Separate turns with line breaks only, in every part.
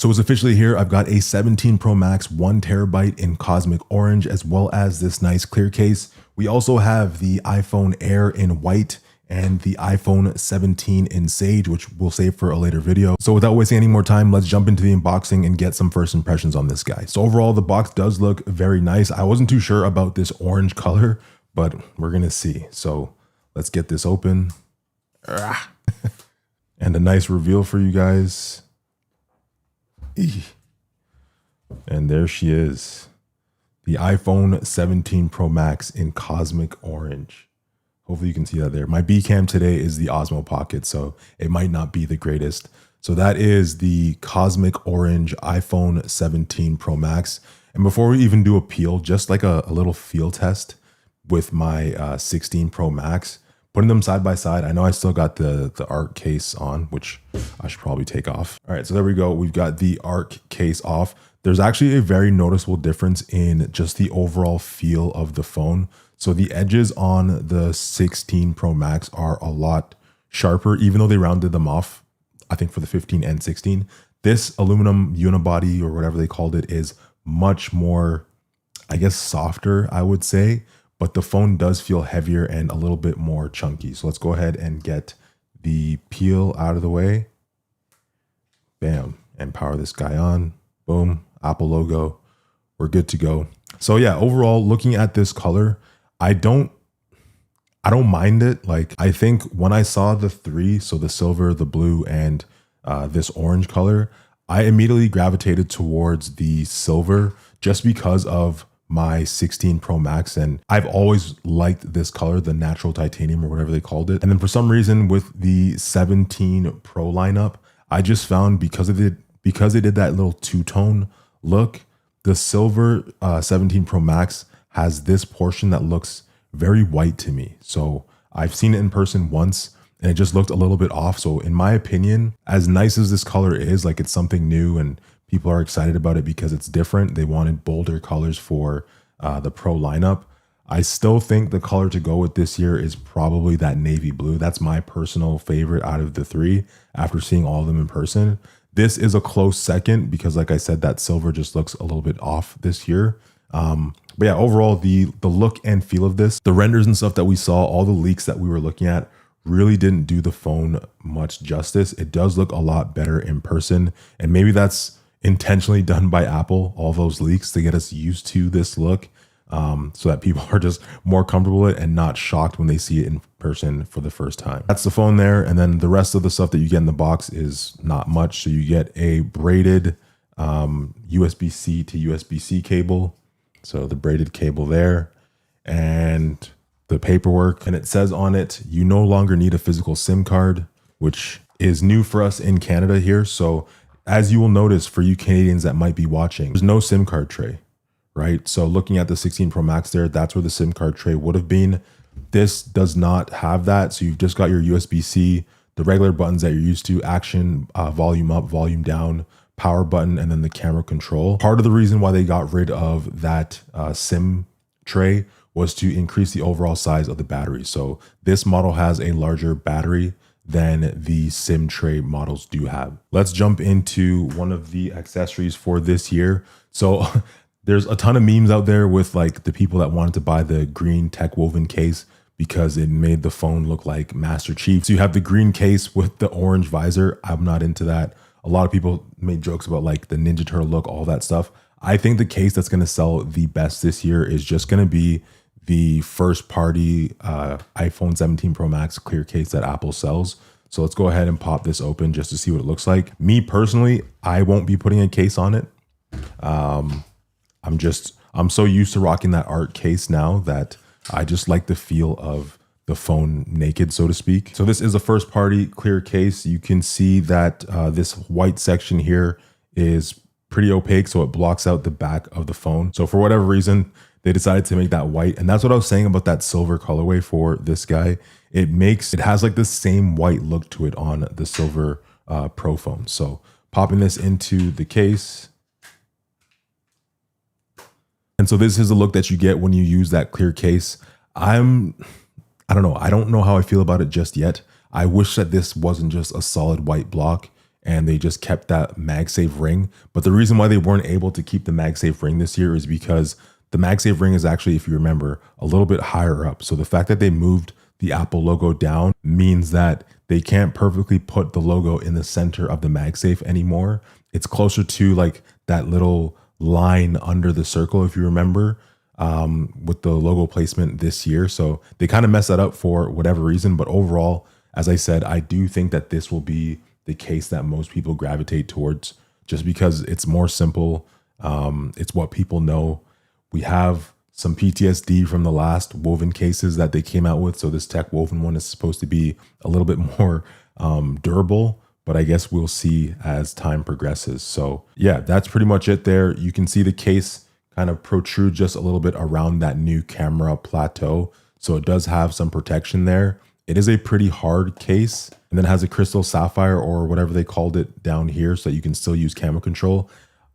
So it's officially here. I've got a 17 Pro Max, 1 TB in cosmic orange, as well as this nice clear case. We also have the iPhone Air in white and the iPhone 17 in sage, which we'll save for a later video. So without wasting any more time, let's jump into the unboxing and get some first impressions on this guy. So overall, the box does look very nice. I wasn't too sure about this orange color, but we're gonna see. So let's get this open. And a nice reveal for you guys. And there she is, the iPhone 17 Pro Max in cosmic orange. Hopefully you can see that there. My B cam today is the Osmo Pocket, so it might not be the greatest. So that is the cosmic orange iPhone 17 Pro Max. And before we even do a peel, just like a little feel test with my 16 Pro Max, putting them side by side. I know I still got the ARC case on, which I should probably take off. All right, so there we go. We've got the ARC case off. There's actually a very noticeable difference in just the overall feel of the phone. So the edges on the 16 Pro Max are a lot sharper, even though they rounded them off, I think, for the 15 and 16. This aluminum unibody, or whatever they called it, is much more, I guess, softer, I would say. But the phone does feel heavier and a little bit more chunky. So let's go ahead and get the peel out of the way. Bam, and power this guy on. Boom, Apple logo. We're good to go. So yeah, overall, looking at this color, I don't mind it. Like, I think when I saw the three, so the silver, the blue, and this orange color, I immediately gravitated towards the silver just because of my 16 Pro Max, and I've always liked this color, the natural titanium or whatever they called it. And then for some reason with the 17 Pro lineup, I just found because they did that little two-tone look, the silver 17 Pro Max has this portion that looks very white to me. So I've seen it in person once and it just looked a little bit off. So in my opinion, as nice as this color is, like, it's something new and people are excited about it because it's different. They wanted bolder colors for the Pro lineup. I still think the color to go with this year is probably that navy blue. That's my personal favorite out of the three after seeing all of them in person. This is a close second because, like I said, that silver just looks a little bit off this year. But yeah, overall, the look and feel of this, the renders and stuff that we saw, all the leaks that we were looking at, really didn't do the phone much justice. It does look a lot better in person, and maybe that's intentionally done by Apple, all those leaks, to get us used to this look, so that people are just more comfortable with it and not shocked when they see it in person for the first time. That's the phone there. And then the rest of the stuff that you get in the box is not much. So you get a braided USB-C to USB-C cable. So the braided cable there, and the paperwork. And it says on it, you no longer need a physical SIM card, which is new for us in Canada here. So as you will notice, for you Canadians that might be watching, there's no SIM card tray, right? So looking at the 16 Pro Max there, that's where the SIM card tray would have been. This does not have that. So you've just got your USB-C, the regular buttons that you're used to, action, volume up, volume down, power button, and then the camera control. Part of the reason why they got rid of that SIM tray was to increase the overall size of the battery. So this model has a larger battery than the SIM tray models do have. Let's jump into one of the accessories for this year. So there's a ton of memes out there with, like, the people that wanted to buy the green tech woven case because it made the phone look like Master Chief. So you have the green case with the orange visor. I'm not into that. A lot of people made jokes about, like, the Ninja Turtle look, all that stuff. I think the case that's going to sell the best this year is just going to be the first party iPhone 17 Pro Max clear case that Apple sells. So let's go ahead and pop this open just to see what it looks like. Me personally, I won't be putting a case on it. I'm so used to rocking that ARC case now that I just like the feel of the phone naked, so to speak. So this is a first party clear case. You can see that this white section here is pretty opaque, so it blocks out the back of the phone. So for whatever reason, they decided to make that white. And that's what I was saying about that silver colorway for this guy. It has like the same white look to it on the silver Pro phone. So popping this into the case. And so this is the look that you get when you use that clear case. I don't know. I don't know how I feel about it just yet. I wish that this wasn't just a solid white block and they just kept that MagSafe ring. But the reason why they weren't able to keep the MagSafe ring this year is because the MagSafe ring is actually, if you remember, a little bit higher up. So the fact that they moved the Apple logo down means that they can't perfectly put the logo in the center of the MagSafe anymore. It's closer to like that little line under the circle, if you remember, with the logo placement this year. So they kind of messed that up for whatever reason. But overall, as I said, I do think that this will be the case that most people gravitate towards just because it's more simple. It's what people know. We have some PTSD from the last woven cases that they came out with. So this tech woven one is supposed to be a little bit more durable, but I guess we'll see as time progresses. So yeah, that's pretty much it there. You can see the case kind of protrude just a little bit around that new camera plateau. So it does have some protection there. It is a pretty hard case, and then it has a crystal sapphire or whatever they called it down here so that you can still use camera control.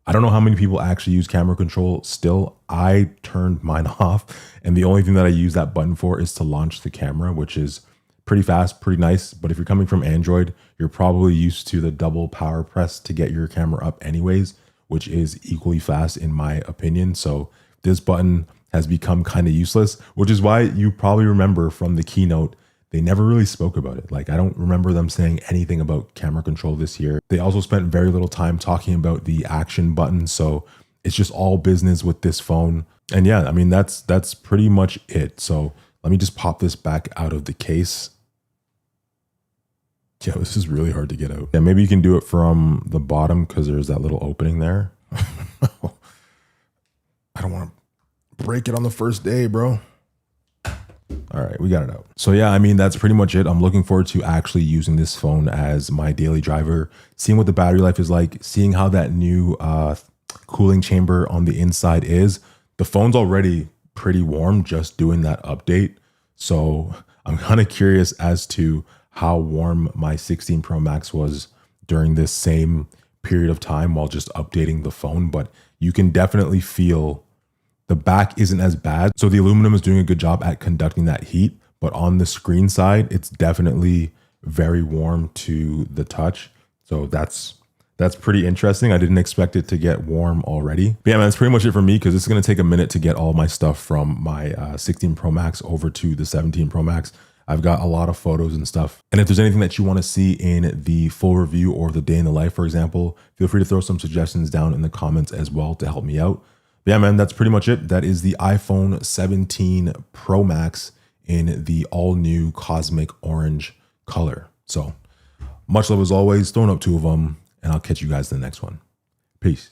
I don't know how many people actually use camera control still. I turned mine off, and the only thing that I use that button for is to launch the camera, which is pretty fast, pretty nice. But if you're coming from Android, you're probably used to the double power press to get your camera up anyways, which is equally fast in my opinion. So this button has become kind of useless, which is why you probably remember from the keynote, they never really spoke about it. Like, I don't remember them saying anything about camera control this year. They also spent very little time talking about the action button. So it's just all business with this phone. And yeah, I mean, that's pretty much it. So let me just pop this back out of the case. Yeah, this is really hard to get out. Yeah, maybe you can do it from the bottom because there's that little opening there. I don't want to break it on the first day, bro. All right, we got it out. So yeah, I mean, that's pretty much it. I'm looking forward to actually using this phone as my daily driver, seeing what the battery life is like, seeing how that new cooling chamber on the inside is. The phone's already pretty warm just doing that update. So I'm kind of curious as to how warm my 16 Pro Max was during this same period of time while just updating the phone. But you can definitely feel the back isn't as bad. So the aluminum is doing a good job at conducting that heat, but on the screen side, it's definitely very warm to the touch. So that's pretty interesting. I didn't expect it to get warm already. But yeah, man, that's pretty much it for me because it's going to take a minute to get all my stuff from my 16 Pro Max over to the 17 Pro Max. I've got a lot of photos and stuff. And if there's anything that you want to see in the full review or the day in the life, for example, feel free to throw some suggestions down in the comments as well to help me out. But yeah, man, that's pretty much it. That is the iPhone 17 Pro Max in the all new cosmic orange color. So much love as always, throwing up 2 of them, and I'll catch you guys in the next one. Peace.